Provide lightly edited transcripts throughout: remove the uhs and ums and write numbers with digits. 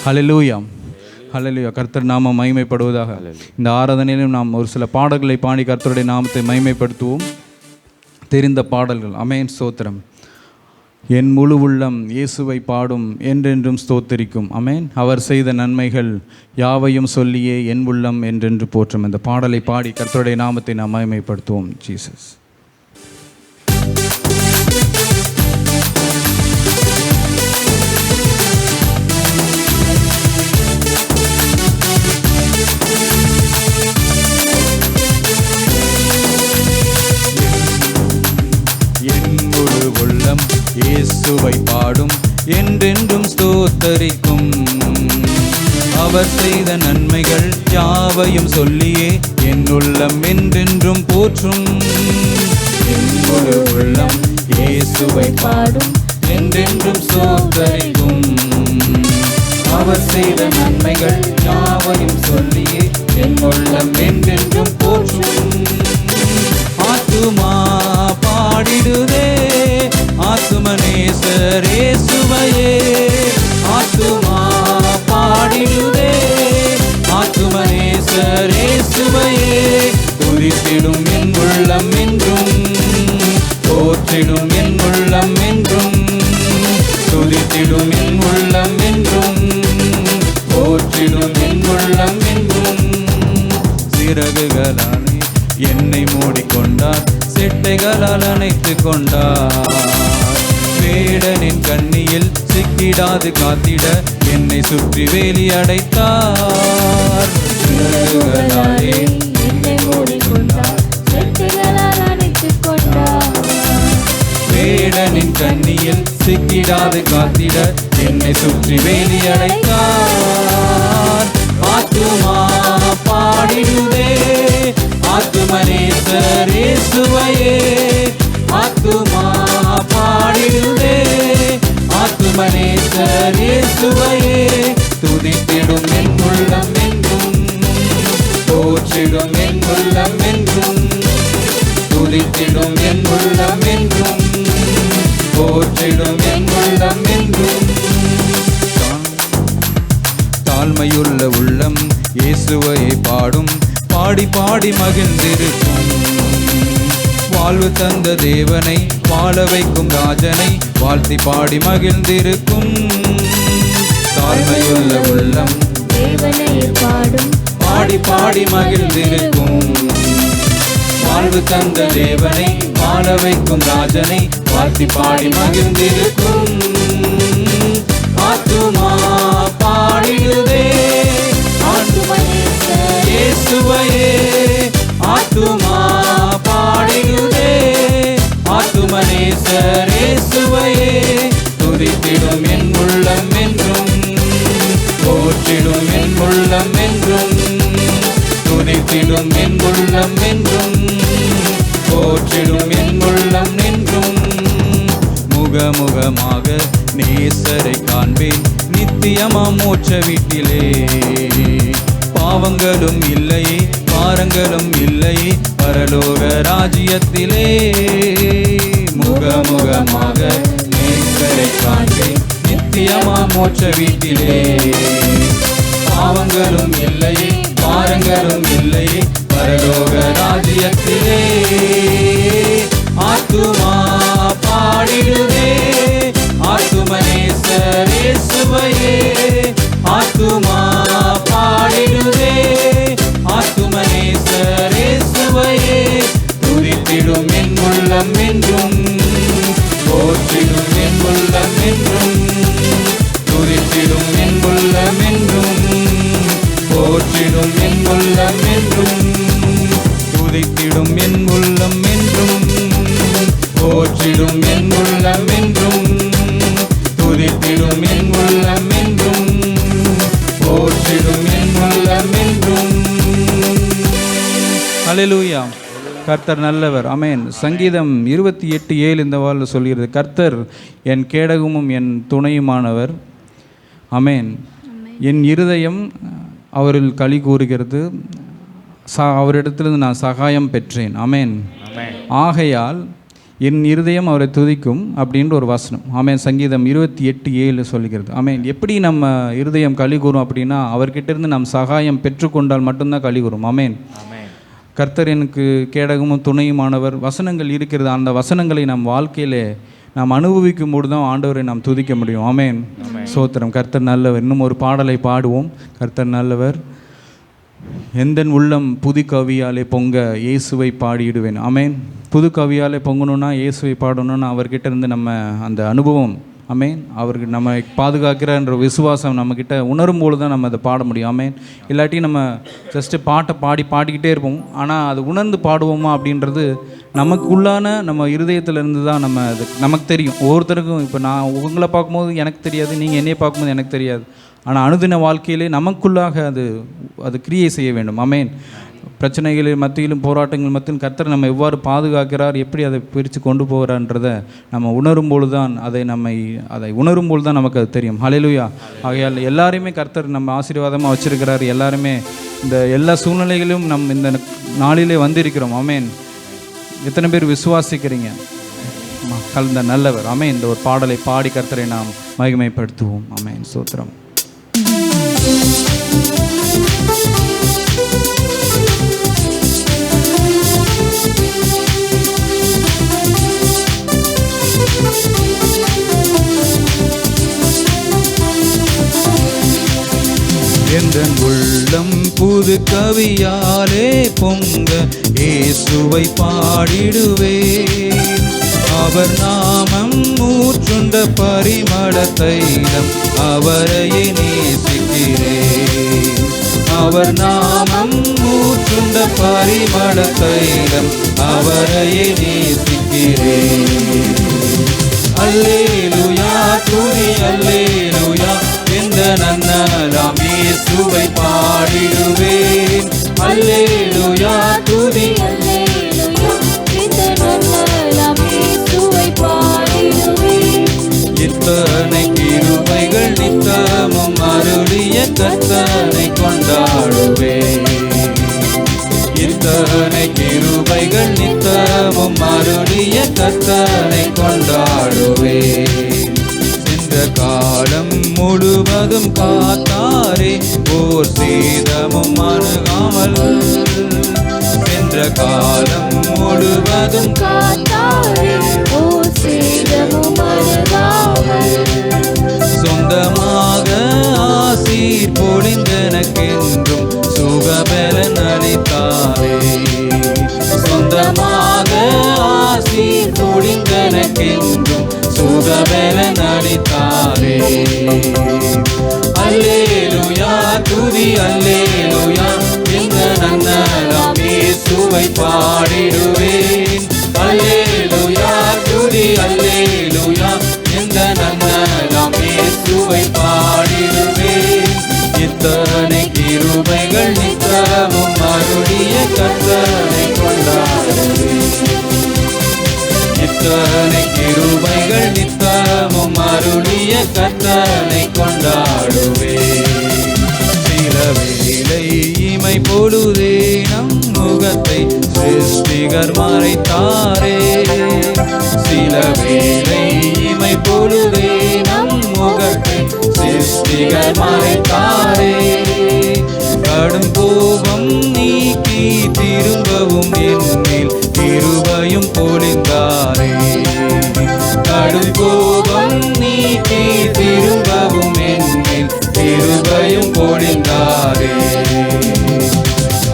ஹல்லேலூயா, ஹல்லேலூயா. கர்த்தர் நாமம் மகிமைப்படுவதாக. இந்த ஆராதனையிலும் நாம் ஒரு சில பாடல்களை பாடி கர்த்தருடைய நாமத்தை மகிமைப்படுத்துவோம். தெரிந்த பாடல்கள். ஆமென், ஸ்தோத்திரம். என் முழு உள்ளம் இயேசுவை பாடும், என்றென்றும் ஸ்தோத்தரிக்கும். ஆமென். அவர் செய்த நன்மைகள் யாவையும் சொல்லியே என் உள்ளம் என்றென்று போற்றும். இந்த பாடலை பாடி கர்த்தருடைய நாமத்தை நாம் மகிமைப்படுத்துவோம். ஜீசஸ். உள்ளம் இயேசுவை பாடும், என்றென்றும் ஸ்தோத்தரிக்கும். அவர் செய்த நன்மைகள் யாவையும் சொல்லியே என் உள்ளம் என்றென்றும் போற்றும். என் முழு உள்ளம் இயேசுவை பாடும், என்றென்றும் ஸ்தோத்தரிக்கும். அவர் செய்த நன்மைகள் யாவையும் சொல்லியே என் உள்ளம் என்றென்றும் போற்றும். ஆத்துமா பாடிடுதே ஆத்துமனேசர் இயேசுவையே. ஆத்துமா பாடிடுதே ஆத்துமனேசர் இயேசுவையே. துதித்திடும் என் உள்ளம் என்றும், போற்றிடும் என் உள்ளம் என்றும். துதித்திடும் என் உள்ளம் என்றும், போற்றிடும் என் உள்ளம் என்றும். சிறகுகளால் என்னை மூடிக்கொண்டார், செட்டைகளால் அணைத்து கொண்டார். வேடனின் கண்ணியில் சிக்கிடாது காத்திட என்னை சுற்றி வேலி அடைத்தார். சிறகுகளாலே என்னை மூடிக்கொண்டார், செட்டைகளால் அணைத்து கொண்டார். வேடனின் கண்ணியில் சிக்கிடாது காத்திட என்னை சுற்றி வேலி அடைத்தார். ஆத்துமா பாடிடுதே ஆத்துமனேசர் இயேசுவையே. ஆத்துமா பாடிடுதே ஆத்துமனேசர் இயேசுவையே. துதித்திடும் என் உள்ளம் என்றும், போற்றிடும் என் உள்ளம் என்றும். துதித்திடும் என் உள்ளம் என்றும், போற்றிடும் என் உள்ளம் என்றும். தாழ்மையுள்ள உள்ளம் இயேசுவையை பாடும், பாடி பாடி மகிழ்ந்திருக்கும். வாழ்வு தந்த தேவனை, வாழ வைக்கும் ராஜனை வாழ்த்தி பாடி மகிழ்ந்திருக்கும். தாழ்மையுள்ள உள்ளம் தேவனை பாடும், பாடி பாடி மகிழ்ந்திருக்கும். வாழ்வு தந்த தேவனை, வாழ வைக்கும் ராஜனை வாழ்த்தி பாடி மகிழ்ந்திருக்கும். ஆத்துமா பாடிடுதே இயேசுவையே. ஆத்துமா பாடிடுதே ஆத்துமனேசர் இயேசுவையே. துதித்திடும் என் உள்ளம் என்றும், போற்றிடும் என் உள்ளம் என்றும். துதித்திடும் என் உள்ளம் என்றும், போற்றிடும் என் உள்ளம் என்றும். முகமுகமாக நேசரை காண்பேன் நித்தியமா மோட்ச வீட்டிலே. பாவங்களும் இல்லையே, பாரங்களும் இல்லையே, பரலோக ராஜ்யத்திலே. முகமுகமாக நேசரை காண்பேன் நித்தியமா மோட்ச வீட்டிலே. பாவங்களும் இல்லையே, பாரங்களும் இல்லையே, பரலோக ராஜ்யத்திலே. ஆத்துமா பாடிடுதே ஆத்துமனேசர் இயேசுவையே. ஆத்துமா பாடிடுதே ஆத்துமனேசர் இயேசுவையே. துதித்திடும் என் உள்ளம் என்றும், போற்றிடும் என் உள்ளம் என்றும். துதித்திடும் என் உள்ளம் என்றும், போற்றிடும் என் உள்ளம் என்றும். துதித்திடும் என் உள்ளம் என்றும், போற்றிடும் என் உள்ளம் என்றும். துதித்திடும் என் உள்ளம் என்றும், போற்றிடும் என் உள்ளம் என்றும். ஹல்லேலூயா. கர்த்தர் நல்லவர். ஆமென். சங்கீதம் 28:7 இந்த வார்த்தை சொல்கிறது, கர்த்தர் என் கேடகமும் என் துணையுமானவர். ஆமென். என் இருதயம் அவரில் களி கூறுகிறது, அவரிடத்திலிருந்து நான் சகாயம் பெற்றேன். ஆமென். ஆகையால் என் இருதயம் அவரை துதிக்கும் அப்படின்ற ஒரு வசனம். ஆமென். சங்கீதம் 28:7 சொல்லுகிறது. ஆமென். எப்படி நம்ம இருதயம் களி கூறும் அப்படின்னா, அவர்கிட்டேருந்து நாம் சகாயம் பெற்றுக்கொண்டால் மட்டும்தான் களி கூறும். ஆமென். கர்த்தர் எனக்கு கேடகமும் துணையுமானவர் வசனங்கள் இருக்கிறது. அந்த வசனங்களை நம் வாழ்க்கையிலே நாம் அனுபவிக்கும் போது தான் ஆண்டவரை நாம் துதிக்க முடியும். ஆமென். சோத்திரம். கர்த்தர் நல்லவர். இன்னும் ஒரு பாடலை பாடுவோம். கர்த்தர் நல்லவர். எந்தன் உள்ளம் புது கவியாலே பொங்க இயேசுவை பாடிடுவேன். ஆமென். புது கவியாலே பொங்கணுன்னா, இயேசுவை பாடணுன்னா அவர்கிட்ட இருந்து நம்ம அந்த அனுபவம், ஆமென், அவருக்கு நம்ம பாதுகாக்கிறான்ற விசுவாசம் நம்மக்கிட்ட உணரும் போது தான் நம்ம அதை பாட முடியும். ஆமென். இல்லாட்டி நம்ம ஜஸ்ட்டு பாட்டை பாடிக்கிட்டே இருப்போம். ஆனால் அது உணர்ந்து பாடுவோமா அப்படின்றது நமக்குள்ளான நம்ம இருதயத்திலேருந்து தான் நம்ம அது நமக்கு தெரியும். ஒவ்வொருத்தருக்கும் இப்போ நான் உங்களை பார்க்கும்போது எனக்கு தெரியாது, நீங்கள் என்னையை பார்க்கும்போது எனக்கு தெரியாது. ஆனால் அனுதின வாழ்க்கையிலே நமக்குள்ளாக அது கிரியை செய்ய வேண்டும். ஆமென். பிரச்சனைகளில் மத்தியிலும் போராட்டங்கள் மத்தியிலும் கர்த்தர் நம்ம எவ்வாறு பாதுகாக்கிறார், எப்படி அதை பிரித்து கொண்டு போகிறான்றதை நம்ம உணரும்போது தான் அதை உணரும்போது தான் நமக்கு அது தெரியும். ஹல்லேலூயா. ஆகையால் எல்லாரையுமே கர்த்தர் நம்ம ஆசீர்வாதமாக வச்சுருக்கிறார். எல்லாருமே இந்த எல்லா சூழ்நிலைகளிலும் இந்த நாளிலே வந்திருக்கிறோம். ஆமென். எத்தனை பேர் விசுவாசிக்கிறீங்க? கலந்த நல்லவர். ஆமென். இந்த ஒரு பாடலை பாடி கர்த்தரை நாம் மகிமைப்படுத்துவோம். ஆமென். ஸ்தோத்திரம். எந்தன் உள்ளம் புது கவியாலே பொங்க இயேசுவை பாடிடுவேன். அவர் நாமம் ஊற்றுண்ட பரிமள தைலம் அவரையே நேசிக்கிறேன். அவர் நாமம் ஊற்றுண்ட பரிமள தைலம் அவரையே நேசிக்கிறேன். அல்லேலூயா துதி அல்லேலூயா எந்த நன்னலாம் இயேசுவை பாடிடுவேன். அல்லேலூயா துதி அல்லேலூயா எந்த நன்னலாம் இயேசுவை பாடிடுவேன். இத்தனை கிருபைகள் நித்தமும் அருளிய கர்த்தனை கொண்டாடுவேன். இத்தனை கிருபைகள் நித்தமும் அருளிய கர்த்தனை கொண்டாடுவேன். சென்ற காலம் முழுவதும் காத்தாரே ஓர் சேதமும் அணுகாமல். சென்ற காலம் முழுவதும் காத்தாரே ஓர் சேதமும் அணுகாமல். சொந்தமாக ஆசீர் பொழிந்தனக்கென்றும் சுகபலன் அளித்தாரே. சொந்தமாக ஆசீர் பொழிந்தனக்கென்றும் சுகபலன் அளித்தாரே. அல்லேலூயா துதி அல்லேலூயா எந்த நன்னலாம் இயேசுவை பாடிடுவேன். அல்லேலூயா துதி அல்லேலூயா எந்த நன்னலாம் இயேசுவை பாடிடுவேன். இத்தனை கிருபைகள் நித்தமும் அருளிய கர்த்தனை கொண்டாடுவேன். இத்தனை கிருபைகள் நித்தமும் அருளிய கர்த்தனை கொண்டாடுவேன். சில வேளை இமை பொழுதே நம் முகத்தை சிருஷ்டிகர் மறைத்தாரே. சில வேளை இமை பொழுதே நம் முகத்தை சிருஷ்டிகர் மறைத்தாரே. கடும் கோபம் நீக்கி திரும்பவும் என்னில் கிருபையும் பொழிந்தாரே. கடும் கோபம் நீக்கி திரும்பவும் என்னில் கிருபையும் பொழிந்தாரே.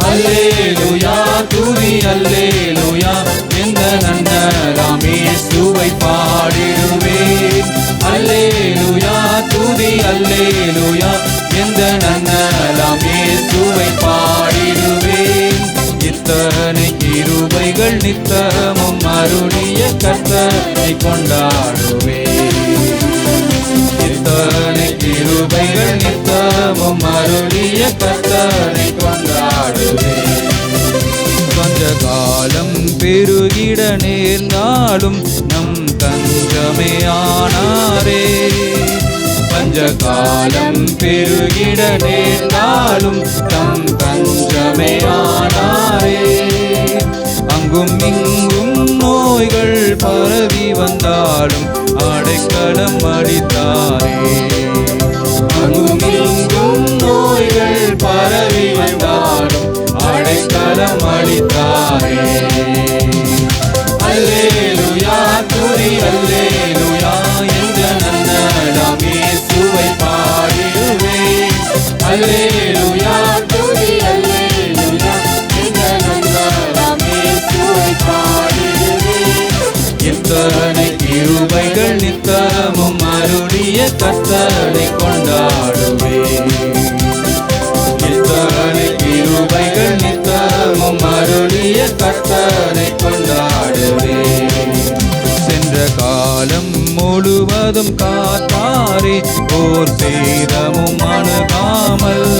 அல்லேலூயா துதி அல்லேலூயா எந்த நன்னலாம் இயேசுவை பாடிடுவேன். அல்லேலூயா துதி அல்லேலூயா எந்த நன்னலாம் இயேசுவை பாடிடுவேன். இத்தனை கிருபைகள் நித்தமும் அருளிய கர்த்தனை கொண்டாடுவேன். இத்தனை கிருபைகள் நித்தமும் அருளிய கர்த்தனை கொண்டாடுவேன். கொஞ்ச காலம் பெருகிட நேர்ந்தாலும் நம் தஞ்சமே ஆனாரே. பஞ்ச காலம் பெருகிட நேர்ந்தாலும் தம் தஞ்சமே ஆனாரே. அங்கும் இங்கும் நோய்கள் பரவி வந்தாலும் அடைக்கலம் அளித்தாரே. அங்குமிங்கும் நோய்கள் பரவி வந்தாலும் அடைக்கலம் அளித்தாரே. அல்லேலூயா துதி அல்லேலூயா என்ற நன்னலம் இயேசுவை பாடிடுவேன். அல்லேலூயா துதி அல்லேலூயா என்ற நன்னலம் இயேசுவை பாடிடுவேன். எத்தனை கிருபைகள் நித்தமும் அருளிய கர்த்தரை கொண்டாடுவேன். எத்தனை கிருபைகள் நித்தமும் அருளிய கர்த்தரை கொண்டாடுவேன். சென்ற காலம் முழுவதும் காத்தாரே, ஓர் சேதமும் அணுகாமல்.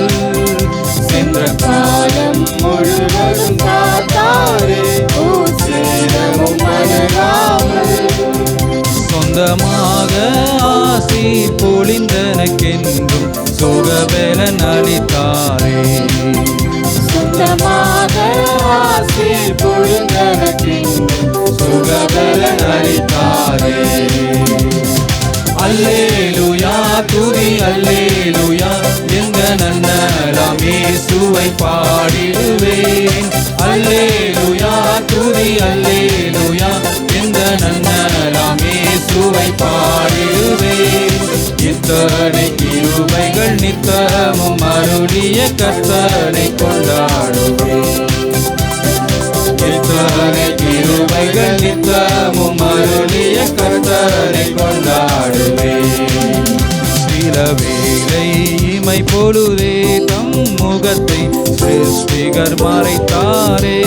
சென்ற காலம் முழுவதும் காத்தாரே, ஓர் சேதமும் அணுகாமல். சொந்தமாக ஆசி பொழிந்தனக்கென்றும் சுகபலன் அளித்தாரே. சொந்தமாக ஆசி பொழிந்தனக்கென்றும் சுகபலன் அளித்தாரே. அல்லேலூயா துதி அல்லேலூயா என்ற நன்னலம் இயேசுவை பாடிடுவேன். அல்லேலூயா துதி அல்லேலூயா என்ற நன்னலம் இயேசுவை பாடிடுவேன். இத்தனை கிருபைகள் நித்தமும் அருளிய கர்த்தரை கொண்டாடுவேன். இத்தனை கிருபைகள் நித்தமும் அருளிய கர்த்தரை கொண்டாடுவேன். சில வேளை இமை பொழுதே தம் முகத்தை சிருஷ்டிகர் மறைத்தாரே.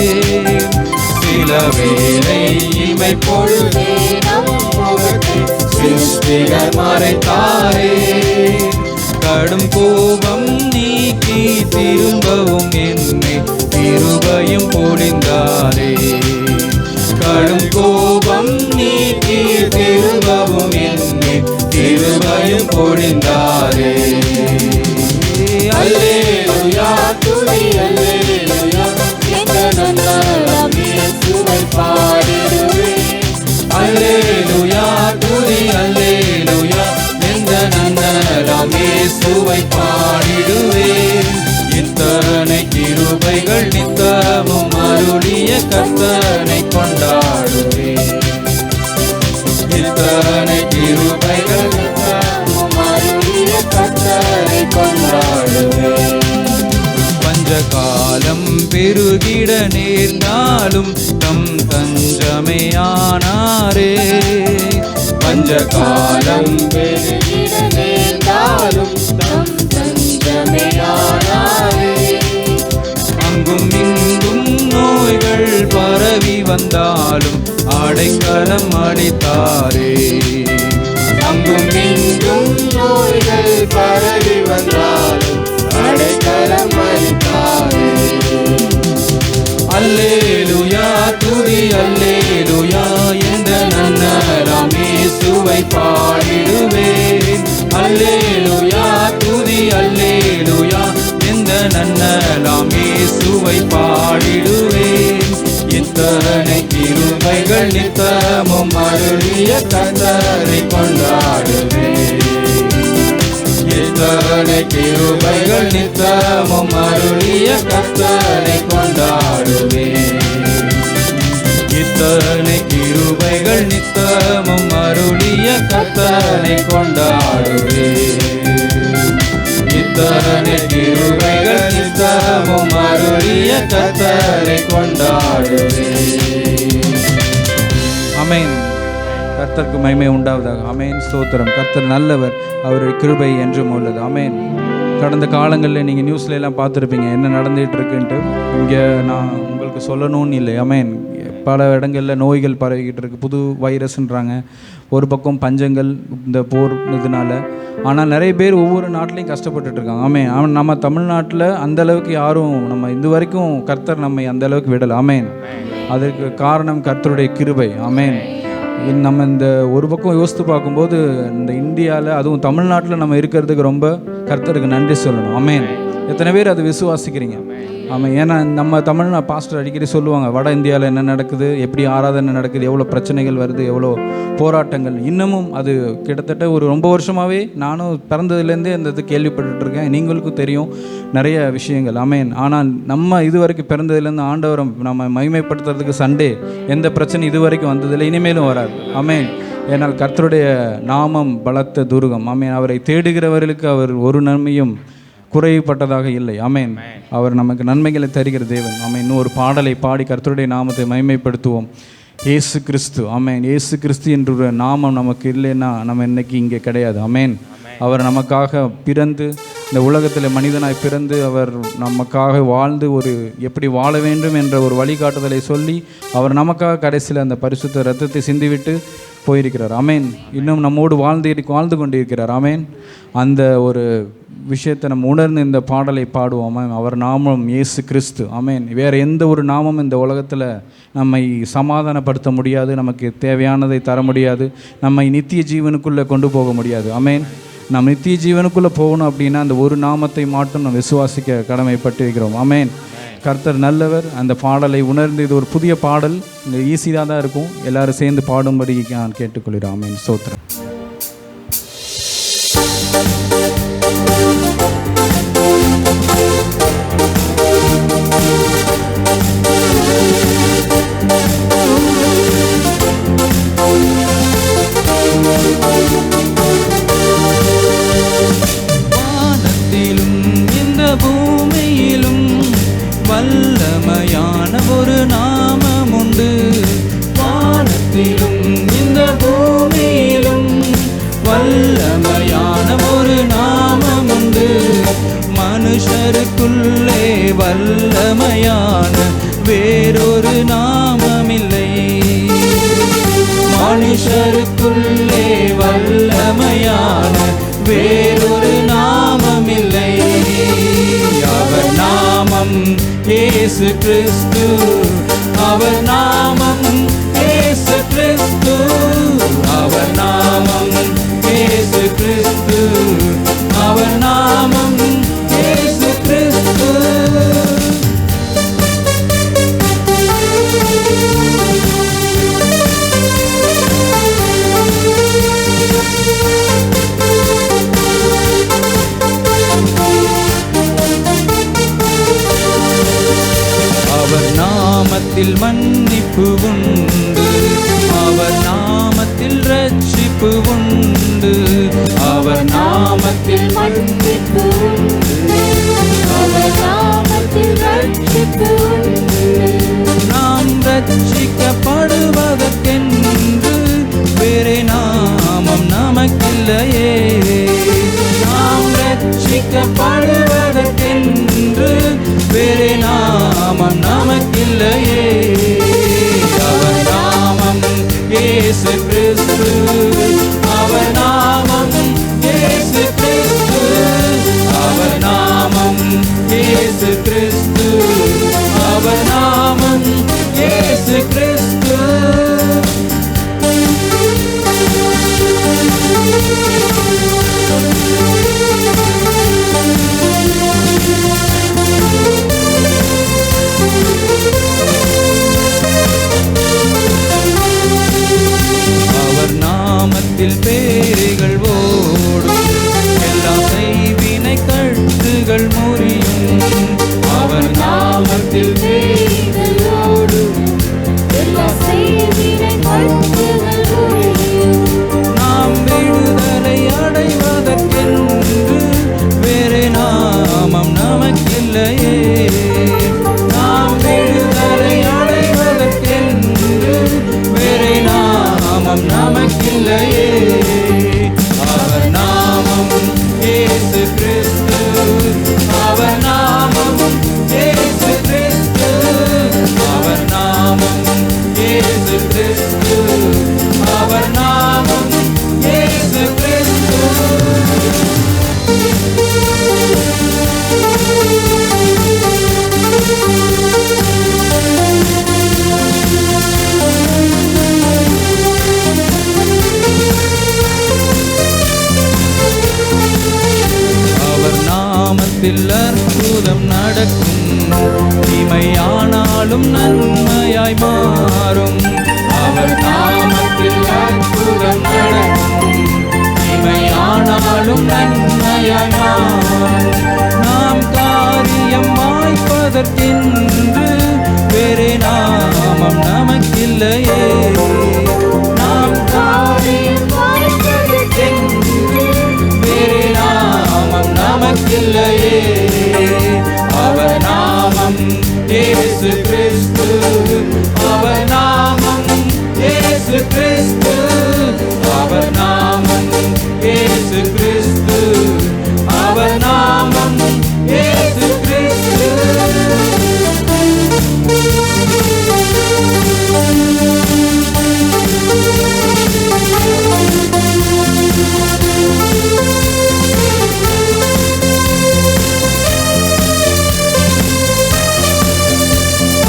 சில வேளை இமை பொழுதே தம் முகத்தை சிருஷ்டிகர் மறைத்தாரே. கடும் கோபம் நீக்கி திரும்பவும் என்னை கிருபையும் பொழிந்தாரே. கடும் கோபம் நீக்கி திரும்பவும் என்னை கிருபையும் பொழிந்தாரே. அல்லேலூயா துதி அல்லேலூயா என்ற நன்னலம் இயேசுவை பாடிடுவேன். அல்லேலூயா துதி அல்லேலூயா என்ற நன்னலம் இயேசுவை பாடிடுவேன். இத்தனை கிருபைகள் நித்தமும் அருளிய கர்த்தரை கொண்டாடுவேன். இத்தனை கிருபைகள் நித்தமும் அருளிய கர்த்தரை கொண்டாடுவேன். பஞ்சகாலம் பெருகிட நேர்ந்தாலும் தம் தஞ்சமையானாரே. பஞ்சகாலம் பெருகிட நேர்ந்தாலும் தம் தஞ்சமையானாரே. அங்கும் இங்கும் நோய்கள் பரவி வந்தாலும் அடைக்கலம் அளித்தாரே. அங்கும் இங்கும் நோய்கள் பரவி வந்தாலும் அடைக்கலம் அளித்தாரே. அல்லேலூயா துதி அல்லேலூயா என்ற நன்னலம் இயேசுவை பாடிடுவேன். அல்லேலூயா துதி அல்லேலூயா என்ற நன்னலம் இயேசுவை பாடிடுவேன். இத்தனை கிருபைகள் நித்தமும் அருளிய கர்த்தரை கொண்டாடுவேன். இத்தனை கிருபைகள் நித்தமும் அருளிய கர்த்தரை கொண்டாடுவேன். இத்தனை கிருபைகள் நித்தமும் அருளிய கர்த்தரை கொண்டாடுவேன். இத்தனை கிருபைகள் நித்தமும் அருளிய கர்த்தரை கொண்டாடுவேன். ஆமென். கர்த்தருக்கு மகிமை உண்டாவதாக. ஆமென். ஸ்தோத்திரம். கர்த்தர் நல்லவர், அவருடைய கிருபை என்றும் உள்ளது. ஆமென். கடந்த காலங்களில் நீங்கள் நியூஸ்ல எல்லாம் பார்த்துருப்பீங்க என்ன நடந்துகிட்டு இருக்குன்ட்டு. இங்கே நான் உங்களுக்கு சொல்லணும்னு இல்லை. ஆமென். பல இடங்களில் நோய்கள் பரவிக்கிட்டு இருக்குது. புது வைரஸ்ன்றாங்க. ஒரு பக்கம் பஞ்சங்கள் இந்த போர் இதனால. ஆனால் நிறைய பேர் ஒவ்வொரு நாட்டிலையும் கஷ்டப்பட்டுட்ருக்காங்க. ஆமென். நம்ம தமிழ்நாட்டில் அந்தளவுக்கு யாரும் நம்ம இது வரைக்கும் கர்த்தர் நம்மை அந்தளவுக்கு விடலை. ஆமென். அதற்கு காரணம் கர்த்தருடைய கிருபை. ஆமென். நம்ம இந்த ஒரு பக்கம் யோசித்து பார்க்கும்போது இந்த இந்தியாவில் அதுவும் தமிழ்நாட்டில் நம்ம இருக்கிறதுக்கு ரொம்ப கர்த்தருக்கு நன்றி சொல்லணும். ஆமென். எத்தனை பேர் அது விசுவாசிக்கிறீங்க? ஆமாம். ஏன்னா நம்ம தமிழ் பாஸ்டர் அடிக்கடி சொல்லுவாங்க, வட இந்தியாவில் என்ன நடக்குது, எப்படி ஆராதனை நடக்குது, எவ்வளோ பிரச்சனைகள் வருது, எவ்வளோ போராட்டங்கள். இன்னமும் அது கிட்டத்தட்ட ஒரு ரொம்ப வருஷமாகவே நானும் பிறந்ததுலேருந்தே அந்த இது கேள்விப்பட்டுருக்கேன். நீங்களுக்கும் தெரியும் நிறைய விஷயங்கள். ஆமேன். ஆனால் நம்ம இது வரைக்கும் பிறந்ததுலேருந்து ஆண்டவரை நம்ம மகிமைப்படுத்துறதுக்கு சண்டே எந்த பிரச்சனை இது வரைக்கும் வந்ததில்லை, இனிமேலும் வராது. ஆமேன். ஏன்னால் கர்த்தருடைய நாமம் பலத்த துருகம். ஆமேன். அவரை தேடுகிறவர்களுக்கு அவர் ஒரு நன்மையும் குறைப்பட்டதாக இல்லை. ஆமேன். அவர் நமக்கு நன்மைகளை தருகிற தேவன். ஆமேன். இன்னும் ஒரு பாடலை பாடி கர்த்தருடைய நாமத்தை மகிமைப்படுத்துவோம். இயேசு கிறிஸ்து. ஆமேன். இயேசு கிறிஸ்து என்ற ஒரு நாமம் நமக்கு இல்லைன்னா நம்ம இன்னைக்கு இங்கே கிடையாது. ஆமேன். அவர் நமக்காக பிறந்து இந்த உலகத்தில் மனிதனாய் பிறந்து அவர் நமக்காக வாழ்ந்து ஒரு எப்படி வாழ வேண்டும் என்ற ஒரு வழிகாட்டுதலை சொல்லி அவர் நமக்காக கடைசியில் அந்த பரிசுத்த இரத்தத்தை சிந்திவிட்டு போயிருக்கிறார். ஆமேன். இன்னும் நம்மோடு வாழ்ந்து கொண்டிருக்கிறார். ஆமேன். அந்த ஒரு விஷயத்தை நம்ம உணர்ந்து இந்த பாடலை பாடுவோம். அவர் நாமம் இயேசு கிறிஸ்து. ஆமேன். வேறு எந்த ஒரு நாமம் இந்த உலகத்தில் நம்மை சமாதானப்படுத்த முடியாது, நமக்கு தேவையானதை தர முடியாது, நம்மை நித்திய ஜீவனுக்குள்ளே கொண்டு போக முடியாது. ஆமேன். நம்ம நித்திய ஜீவனுக்குள்ளே போகணும் அப்படின்னா அந்த ஒரு நாமத்தை மட்டும் நம்ம விசுவாசிக்க கடமைப்பட்டு இருக்கிறோம். ஆமேன். கர்த்தர் நல்லவர். அந்த பாடலை உணர்ந்து, இது ஒரு புதிய பாடல், இங்கே ஈஸியாக தான் இருக்கும், எல்லாரும் சேர்ந்து பாடும்படி நான் கேட்டுக்கொள்கிறேன். ஆமேன். ஸ்தோத்திரம். வல்லமையான ஒரு நாமம் உண்டு. வானத்திலும் இந்த பூமியிலும் வல்லமையான ஒரு நாமம் உண்டு. மனுஷருக்குள்ளே வல்லமையான வேறொரு நாமமில்லை. மனுஷருக்குள்ளே வல்லமையான வேறொரு நாமமில்லை. அவர் நாமம் இயேசு கிறிஸ்து. அவர் நாமம் இயேசு கிறிஸ்து. அவர் நாமம் இயேசு கிறிஸ்து. அவர் நாமம் இயேசு கிறிஸ்து. அவர் நாமத்தில் மன்னிப்பு உண்டு. அவர் நாமத்தில் ரட்சிப்பு உண்டு. அவர் நாமத்தில் மன்னிப்பு உண்டு. அவர் நாமத்தில் ரட்சிப்பு உண்டு. நாம் ரட்சிக்கப்படுவதற்கென்று வேறே நாமம் நமக்கில்லையே. நாம் ரட்சிக்கப்படுவதற்கென்று வேறே நாமம் நமக்கில்லையே. அவர் நாமம் இயேசு கிறிஸ்து. அவர் நாமம் இயேசு கிறிஸ்து. அவர் நாமம் இயேசு கிறிஸ்து. அவர் நாமம் இயேசு கிறிஸ்து. அவர் நாமத்தில் பேர்கள் ஓடும். எல்லா செய்வினை கட்டுகள் முறியும். அவர் நாமத்தில் பேர்கள் ஓடும். எல்லா செய்வினை கட்டுகள் முறியும். நாம் விடுதலை அடைவதற்கென்று வேறே நாமம் நமக்கில்லையே. நாம் விடுதலை அடைவதற்கென்று வேறே நாமம் நமக்கில்லையே. அவர் நாமம் இயேசு கிறிஸ்து. நாமத்தில் அற்புதம் நடக்கும். தீமையானாலும் நன்மையாய் மாறும். அவர் நாமத்தில் அற்புதம் நடக்கும். தீமையானாலும் நன்மையாய் மாறும். நாம் காரியம் வாய்ப்பதற்கென்று வேறே நாமம் நமக்கில்லையே. நாம் காரியம் வாய்ப்பதற்கென்று வேறே நாமம் நமக்கில்லையே. அவர் நாமம் இயேசு கிறிஸ்து. அவர் நாமம் இயேசு கிறிஸ்து. அவர் நாமம் இயேசு கிறிஸ்து. அவர் நாமம் இயேசு கிறிஸ்து.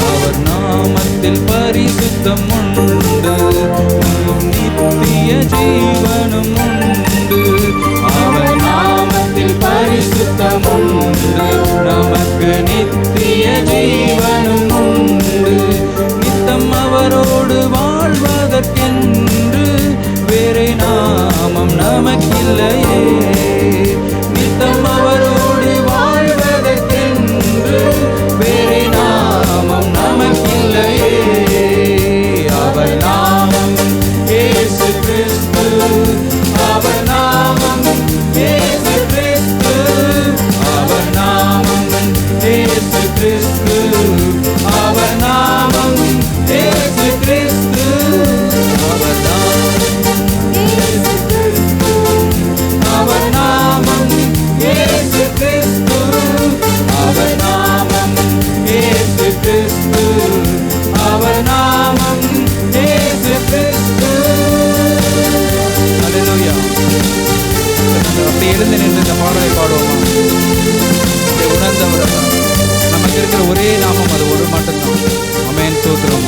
அவர் நாமத்தில் பரிசுத்தம் உண்டு. நித்திய ஜீவனும் உண்டு. அவர் நாமத்தில் பரிசுத்தம் உண்டு. நமக்கு நித்திய ஜீவனும் உண்டு. நித்தம் அவரோடு வாழ்வதற்கென்று வேறே நாமம் நமக்கில்லையே. நித்தம் அவரோடு வாழ்வதற்கென்று வேறே நாமம் நமக்கில்லையே. அவர் நாமம் இயேசு கிறிஸ்து. அவர் நாமம் இயேசு கிறிஸ்து. அவர் நாமம் இயேசு கிறிஸ்து. அவர் நாமம் இயேசு கிறிஸ்து. அவர் நாமம் இயேசு கிறிஸ்து. அவர் நாமம் இயேசு கிறிஸ்து. அவர் நாமம் இயேசு கிறிஸ்து. அவர் நாமம் இயேசு கிறிஸ்து. அல்லேலூயா. அப்படி எழுந்து நின்று இந்த பாடலை பாடுவோமா? இதை உணர்ந்தவர் நமக்கு இருக்கிற ஒரே நாமம் அது ஒரு மட்டும்தான். ஆமென். ஸ்தோத்திரம்.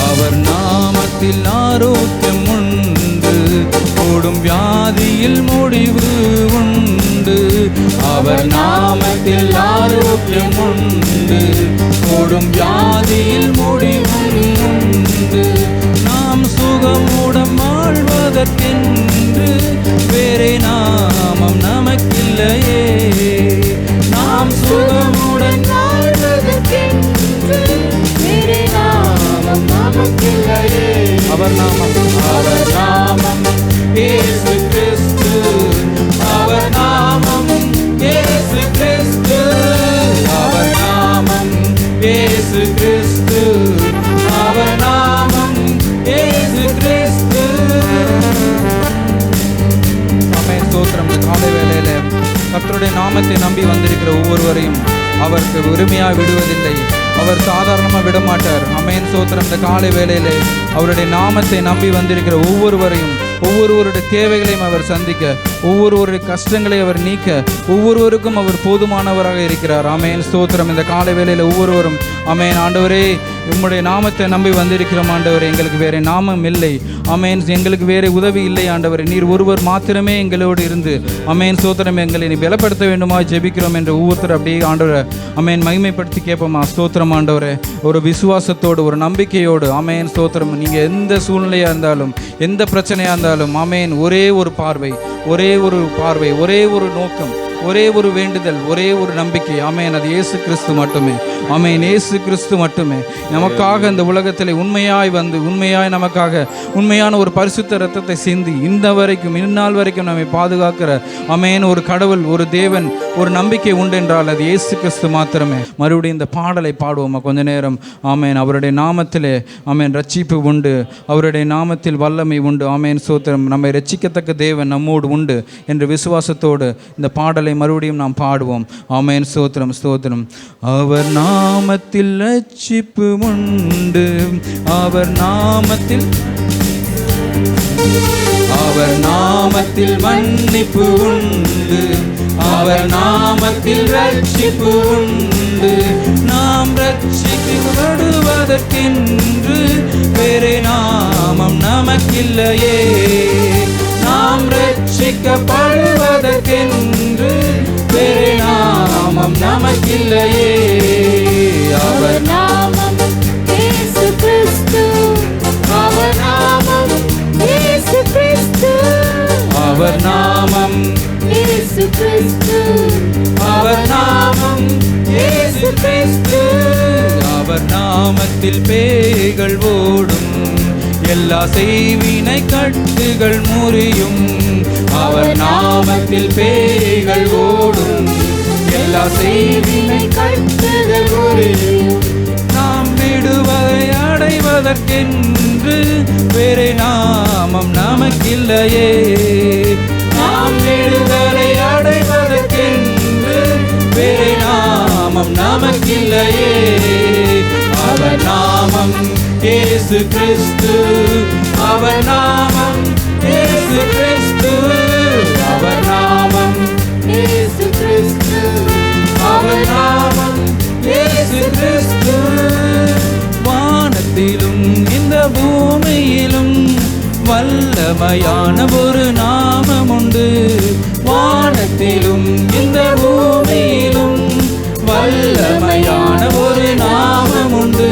அவர் நாமத்தில் ஆரோக்கியம் உண்டு. கூடும் வியாதியில் முடிவு உண்டு. அவர் நாமத்தில் ஆரோக்கியம் உண்டு. கூடும் வியாதியில் முடிவு உண்டு. நாம் சுகமுடன் வாழ்வதற்கென்று வேறே நாமம் நமக்கில்லையே. நாம் சுகமுடன் வாழ்வதற்கென்று வேறே நாமம் நமக்கில்லையே. அவர் நாமம். அவர் நாமம் இயேசு கிறிஸ்து. அவர் நாமம் இயேசு கிறிஸ்து. அவர் நாமம் இயேசு கிறிஸ்து. அவர் நாமம் இயேசு கிறிஸ்து. ஆமென். ஸ்தோத்திரம். இந்த காலை வேளையில கர்த்தருடைய நாமத்தை நம்பி வந்திருக்கிற ஒவ்வொருவரையும் அவருக்கு உரிமையாக விடுவதில்லை. அவர் சாதாரணமாக விடமாட்டார். ஆமென். ஸ்தோத்திரம். இந்த காலை வேளையிலே அவருடைய நாமத்தை நம்பி வந்திருக்கிற ஒவ்வொருவரையும், ஒவ்வொருவருடைய தேவைகளையும் அவர் சந்திக்க, ஒவ்வொருவருடைய கஷ்டங்களை அவர் நீக்க, ஒவ்வொருவருக்கும் அவர் போதுமானவராக இருக்கிறார். ஆமென். ஸ்தோத்திரம். இந்த காலை வேளையில் ஒவ்வொருவரும் ஆமென். ஆண்டவரே, உம்முடைய நாமத்தை நம்பி வந்திருக்கிறோம் ஆண்டவரே. எங்களுக்கு வேறு நாமம் இல்லை. ஆமென். எங்களுக்கு வேறு உதவி இல்லை ஆண்டவரே. நீர் ஒருவர் மாத்திரமே எங்களோடு இருந்து ஆமென். ஸ்தோத்திரம். எங்களை நீ பலப்படுத்த வேண்டுமா ஜெபிக்கிறோம் என்று ஒவ்வொருத்தர் அப்படியே ஆண்டவரை ஆமென் மகிமைப்படுத்தி கேட்போமா? ஸ்தோத்திரம் ஆண்டவரே. ஒரு விசுவாசத்தோடு, ஒரு நம்பிக்கையோடு ஆமென். ஸ்தோத்திரம். நீங்கள் எந்த சூழ்நிலையாக இருந்தாலும், எந்த பிரச்சனையாக இருந்தாலும் ஆமென். ஒரே ஒரு பார்வை, ஒரே ஒரு பார்வை, ஒரே ஒரு நோக்கம், ஒரே ஒரு வேண்டுதல், ஒரே ஒரு நம்பிக்கை ஆமென். அது இயேசு கிறிஸ்து மட்டுமே. ஆமென். இயேசு கிறிஸ்து மட்டுமே நமக்காக இந்த உலகத்தில் உண்மையாய் வந்து, உண்மையாய் நமக்காக உண்மையான ஒரு பரிசுத்த இரத்தத்தை சிந்தி இந்த வரைக்கும், இந்நாள் வரைக்கும் நம்மை பாதுகாக்கிற ஆமென் ஒரு கடவுள், ஒரு தேவன், ஒரு நம்பிக்கை உண்டு என்றால் அது இயேசு கிறிஸ்து மாத்திரமே. மறுபடியும் இந்த பாடலை பாடுவோமா கொஞ்ச நேரம்? ஆமென். அவருடைய நாமத்திலே ஆமென் ரட்சிப்பு உண்டு. அவருடைய நாமத்தில் வல்லமை உண்டு. ஆமென். ஸ்தோத்திரம். நம்மை ரட்சிக்கத்தக்க தேவன் நம்மோடு உண்டு என்று விசுவாசத்தோடு இந்த பாடலை மறுபடியும் நாம் பாடுவோம். ஆமென். ஸ்தோத்திரம். ஸ்தோத்திரம். அவர் நாமத்தில் ரட்சிப்பு உண்டு. அவர் நாமத்தில், அவர் நாமத்தில் மன்னிப்பு உண்டு. அவர் நாமத்தில் ரட்சிப்பு உண்டு. நாம் ரட்சிக்கப்படுவதற்கென்று வேறே நாமம் நமக்கில்லையே. நாம் ரட்சிக்கப்படுவதற்கென்று வேறு நாமம் நமக்கில்லையே. அவர் நாமம் இயேசு கிறிஸ்து, அவர் நாமம் இயேசு கிறிஸ்து, அவர் நாமம் இயேசு கிறிஸ்து, அவர் நாமம் இயேசு கிறிஸ்து. அவர் நாமத்தில் பேய்கள் ஓடும், எல்லா செய்வினை கட்டுகள் முறியும். அவர் நாமத்தில் பேய்கள் ஓடும், எல்லா செய்வினை கட்டுகள் முறியும். நாம் விடுவதை அடைவதற்கென்று வேறு நாமம் நமக்கில்லையே. நாம் விடுதலை அடைவதற்கென்று வேறு நாமம் நமக்கில்லையே. அவர் நாமம் இயேசு கிறிஸ்து, அவர் நாமம் இயேசு கிறிஸ்து, அவர் நாமம் இயேசு கிறிஸ்து, அவர் நாமம் இயேசு கிறிஸ்து. வானத்திலும் இந்த பூமியிலும் வல்லமையான ஒரு நாமம் உண்டு. வானத்திலும் இந்த பூமியிலும் வல்லமையான ஒரு நாமம் உண்டு.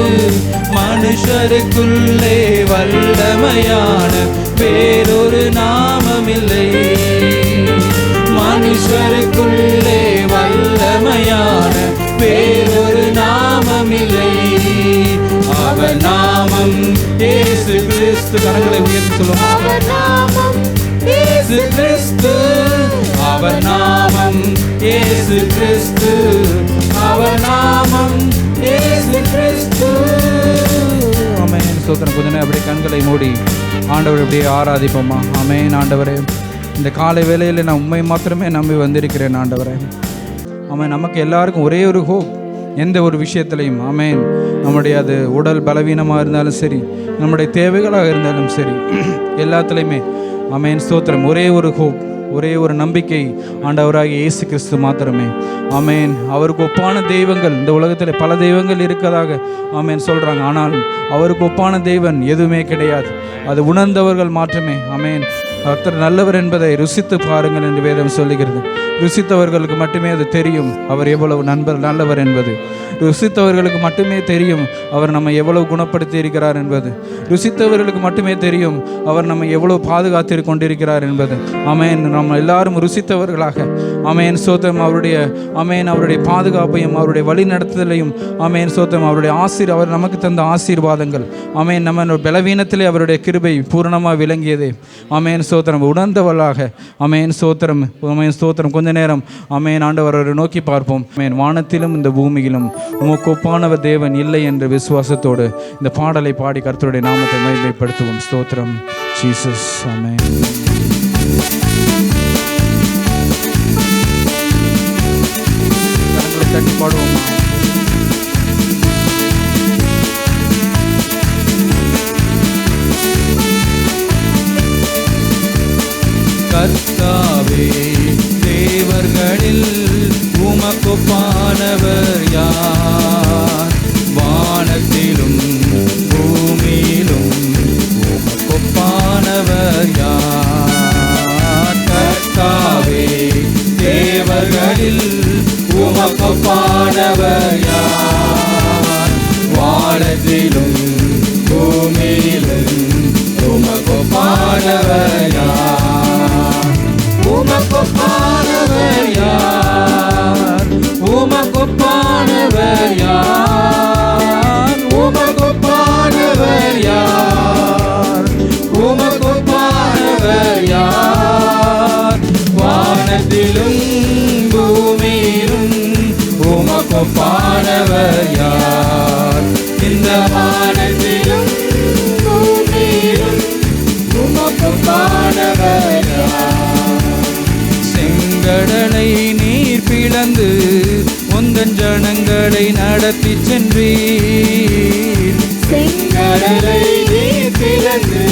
மனுஷருக்குள்ளே வல்லமையான வேறொரு நாமமில்லை. மனுஷருக்குள்ளே வல்லமையான வேறொரு நாமமில்லை. அவர் நாமம் இயேசு கிறிஸ்து. கரங்களை உயர்த்தி சொல்லுவோம். அவர் நாமம் இயேசு கிறிஸ்து, அவர் நாமம் இயேசு கிறிஸ்து, அவர் நாமம் இயேசு கிறிஸ்து. ஆமென். ஸ்தோத்திரம். கொஞ்ச நேரம் அப்படியே கண்களை மூடி ஆண்டவரை அப்படியே ஆராதிப்போமா. ஆமென். ஆண்டவரே, இந்த காலை வேளையில் நான் உண்மை மாத்திரமே நம்பி வந்திருக்கிறேன் ஆண்டவரே. ஆமென். நமக்கு எல்லாருக்கும் ஒரே ஒரு ஹோப், எந்த ஒரு விஷயத்திலையும். ஆமென். நம்முடைய அது உடல் பலவீனமாக இருந்தாலும் சரி, நம்முடைய தேவைகளாக இருந்தாலும் சரி, எல்லாத்துலேயுமே ஆமென். ஸ்தோத்திரம். ஒரே ஒரு ஹோப், ஒரே ஒரு நம்பிக்கை ஆண்டவராகிய இயேசு கிறிஸ்து மாத்திரமே. ஆமென். அவருக்கு ஒப்பான தெய்வங்கள் இந்த உலகத்தில் பல தெய்வங்கள் இருக்கதாக ஆமென் சொல்கிறாங்க. ஆனால் அவருக்கு ஒப்பான தெய்வன் எதுவுமே கிடையாது. அது உணர்ந்தவர்கள் மாற்றமே. ஆமென். கர்த்தர் நல்லவர் என்பதை ருசித்து பாருங்கள் என்று வேதம் சொல்லுகிறது. ருசித்தவர்களுக்கு மட்டுமே அது தெரியும் அவர் எவ்வளவு நல்லவர் என்பது. ருசித்தவர்களுக்கு மட்டுமே தெரியும் அவர் நம்மை எவ்வளவு குணப்படுத்தி இருக்கிறார் என்பது. ருசித்தவர்களுக்கு மட்டுமே தெரியும் அவர் நம்மை எவ்வளவு பாதுகாத்து கொண்டிருக்கிறார் என்பது. ஆமென். நம்ம எல்லாரும் ருசித்தவர்களாக ஆமென். ஸ்தோத்திரம். அவருடைய பாதுகாப்பையும் அவருடைய வழி நடத்துதலையும் ஆமென். ஸ்தோத்திரம். அவருடைய அவர் நமக்கு தந்த ஆசீர்வாதங்கள் ஆமென். நம்ம பலவீனத்திலே அவருடைய கிருபை பூரணமாக விளங்கியதே. ஆமென். ஸ்தோத்திரம். உணர்ந்தவர்களாக ஆமென். ஸ்தோத்திரம். ஆமென். ஸ்தோத்திரம். கொஞ்ச நேரம் ஆமென் ஆண்டவரை நோக்கி பார்ப்போம். ஆமென். வானத்திலும் இந்த பூமியிலும் உமக்கு ஒப்பானவர் தேவன் இல்லை என்ற விசுவாசத்தோடு இந்த பாடலை பாடி கர்த்தருடைய நாமத்தை மகிமைப்படுத்துவோம். ஸ்தோத்திரம் ஜீசஸ். ஆமென். கரங்களை தட்டி பாடுவோம். கர்த்தாவே, தேவர்களில் உமக்கொப்பானவர் யார்? வானத்திலும் பூமியிலும் உமக்கொப்பானவர் யார்? கர்த்தாவே, தேவர்களில் உமக்கொப்பானவர் யார்? வானத்திலும் பூமியிலும் உமக்கொப்பானவர் யார்? உமக்கொப்பானவர் யார்? உமக்கொப்பானவர் யார்? உமக்கொப்பானவர் யார்? உமக்கொப்பானவர் யார்? வானத்திலும் பூமியிலும் உமக்கொப்பானவர் யார்? இந்த வானத்திலும் பூமியிலும் உமக்கொப்பானவர் யார்? செங்கடலை நீர் பிளந்து உந்தன் ஜனங்களை நடத்தி சென்றீர். செங்கடலை நீர் பிளந்து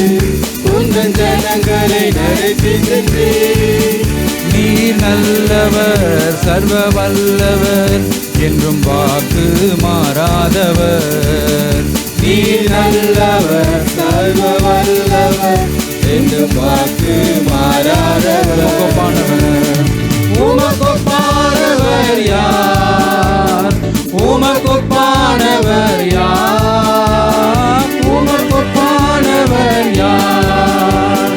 உந்தன் ஜனங்களை நடத்தி சென்றீர். நீர் நல்லவர், சர்வ வல்லவர், என்றும் வாக்கு மாறாதவர். நீர் நல்லவர், சர்வ வல்லவர், என்றும் வாக்கு மாறாதவர். உமக்கொப்பானவர் யார்? உமக்கொப்பானவர் யார்? உமக்கொப்பானவர் யார்?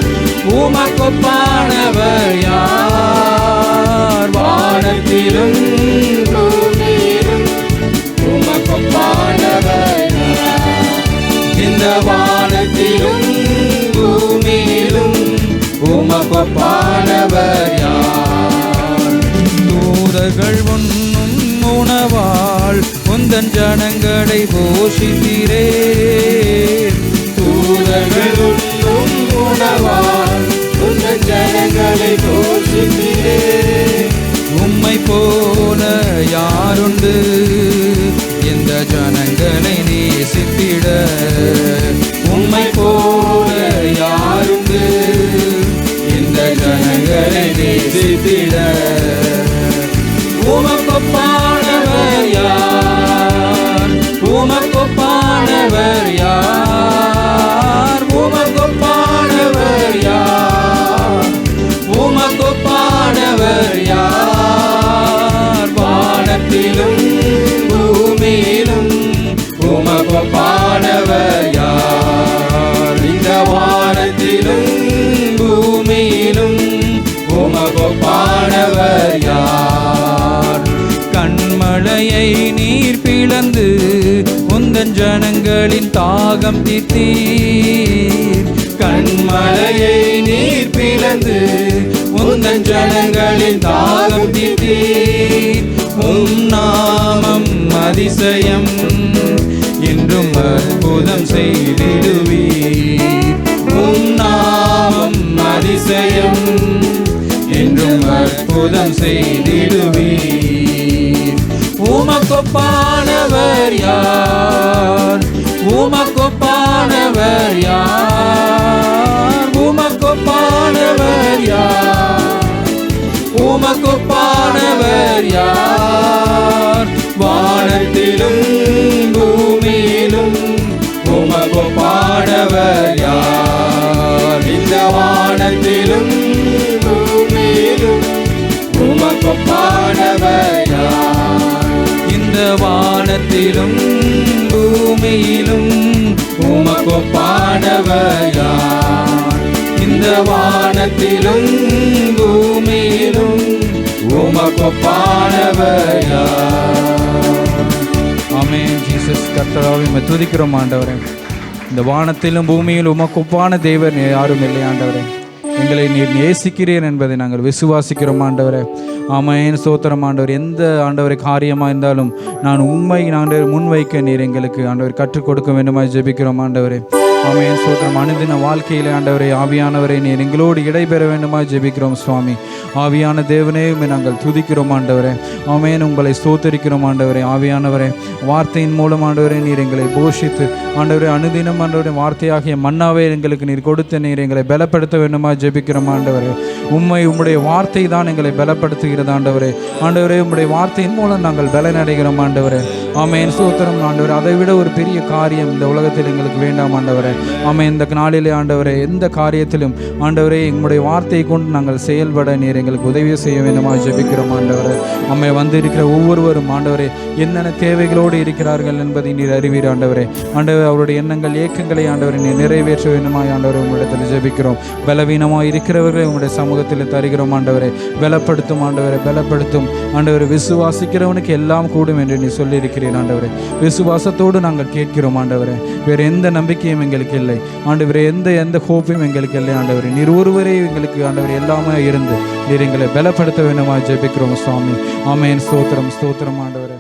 உமக்கொப்பானவர் யார்? வானத்திலும் பூமியிலும் உமக்கொப்பானவர் யார்? இந்த வானத்திலும் பூமியிலும் உமக்கொப்பானவர் யார்? தூதர்கள் உண்ணும் உணவால் உந்தன் ஜனங்களை போஷித்தீரே. தூதர்கள் உண்ணும் உணவால் உந்தன் ஜனங்களை போஷித்தீரே. உம்மை போல யாருண்டு இந்த ஜனங்களை நேசித்திட? உம்மை போல யாருண்டு இந்த ஜனங்களை நேசித்திட? உமக்கொப்பானவர் யார்? உமக்கொப்பானவர் யார்? உமக்கொப்பானவர் யார்? உமக்கொப்பானவர் யார்? வானத்திலும் பூமியிலும் உமக்கொப்பானவர் யார்? இந்த வானத்திலும் பூமியிலும் உமக்கொப்பானவர் யார்? கண்மழையை நீர் பிளந்து உந்தன் ஜனங்களின் தாகம் தீர்த்தீர். கண்மழையை நீர் பிளந்து உந்தன் ஜனங்களின் தாகம் தீர்த்தீர். உம் நாமம் அதிசயம் என்றும் அற்புதம் செய்திடுவீர். உம் நாமம் அதிசயம் என்றும் அற்புதம் செய்திடுவீர். உமக்கொப்பானவர் யார்? உமக்கொப்பானவர் யார்? உமக்கொப்பானவர் யார்? உமக்கொப்பானவர் யார்? வானத்திலும் பூமியிலும் உமக்கொப்பானவர் யார்? இந்த வானத்திலும் பூமியிலும் உமக்கொப்பானவர் யார்? இந்த வானத்திலும் பூமியிலும் உமக்கொப்பானவர் யார்? இந்த வானத்திலும் பூமியிலும் உமக்கொப்பானவர் யார்? ஆமென். ஜீசஸ் கர்த்தராவே உம்மை துதிக்கிறோம் ஆண்டவரே. இந்த வானத்திலும் பூமியில் உமக்கொப்பான தேவர் யாரும் இல்லை ஆண்டவரே. எங்களை நீர் நேசிக்கிறீர் என்பதை நாங்கள் விசுவாசிக்கிறோம் ஆண்டவரே. ஆமென். ஸ்தோத்திரம் ஆண்டவர். எந்த ஆண்டவரை காரியமாக இருந்தாலும் நான் உண்மை ஆண்டவர் முன்வைக்க நீர் எங்களுக்கு ஆண்டவர் கற்றுக் கொடுக்க வேண்டுமாய் ஜெபிக்கிறோம் ஆண்டவரே. ஆமென். ஸ்தோத்திரம். அனுதின வாழ்க்கையில் ஆண்டவரை ஆவியானவரை நீர் எங்களோடு இடைபெற வேண்டுமாய் ஜெபிக்கிறோம் சுவாமி. ஆவியான தேவனே உம்மை நாங்கள் துதிக்கிறோம் ஆண்டவரே. ஆமென். உங்களை ஸ்தோத்தரிக்கிறோம் ஆண்டவரே. ஆவியானவரே, வார்த்தையின் மூலம் ஆண்டவரே நீர் எங்களை போஷித்து ஆண்டவரே அனுதினம் ஆண்டவரே வார்த்தையாகிய மன்னாவே எங்களுக்கு நீர் கொடுத்த நீர் எங்களை பலப்படுத்த வேண்டுமாய் ஜெபிக்கிறோம் ஆண்டவரே. உம்முடைய வார்த்தை தான் எங்களை பலப்படுத்துகிறது ஆண்டவரே. ஆண்டவரே, உம்முடைய வார்த்தையின் மூலம் நாங்கள் பலனடைகிறோம் ஆண்டவரே. ஆமென். ஸ்தோத்திரம் ஆண்டவரே. அதை விட ஒரு பெரிய காரியம் இந்த உலகத்தில் எங்களுக்கு வேண்டாம் ஆண்டவரே. ஆமென். இந்த நாளிலே ஆண்டவரே எந்த காரியத்திலும் ஆண்டவரே எங்களுடைய வார்த்தையை கொண்டு நாங்கள் செயல்பட நீர் எங்களுக்கு உதவி செய்ய வேண்டுமா ஜெபிக்கிறோம் ஆண்டவரே. அம்மை வந்து இருக்கிற ஒவ்வொருவரும் ஆண்டவரே என்னென்ன தேவைகளோடு இருக்கிறார்கள் என்பதை நீர் அறிவீர் ஆண்டவரே. ஆண்டவரே, அவருடைய எண்ணங்கள் ஏக்கங்களை ஆண்டவரை நீர் நிறைவேற்ற வேண்டுமாய் ஆண்டவரை உங்களிடத்தில் ஜெபிக்கிறோம். பலவீனமாக இருக்கிறவர்களை உங்களுடைய சமூகத்தில் தருகிறோம் ஆண்டவரை. பலப்படுத்தும் ஆண்டவரை, பலப்படுத்தும் ஆண்டவரை. விசுவாசிக்கிறவனுக்கு எல்லாம் கூடும் என்று நீ சொல்லியிருக்கிறீர் ஆண்டவரை. விசுவாசத்தோடு நாங்கள் கேட்கிறோம் ஆண்டவரை. வேறு எந்த நம்பிக்கையும் எங்களுக்கு இல்லை ஆண்டவரே. எந்த ஹோப்பும் எங்களுக்கு இல்லை ஆண்டவரே. நீர் ஒருவரே எங்களுக்கு ஆண்டவர் எல்லாமே இருந்து நீர் எங்களை பலப்படுத்த வேண்டுமா ஜெபிக்கிறோம் சுவாமி. ஆமென். ஸ்தோத்திரம், ஸ்தோத்திரம் ஆண்டவரே.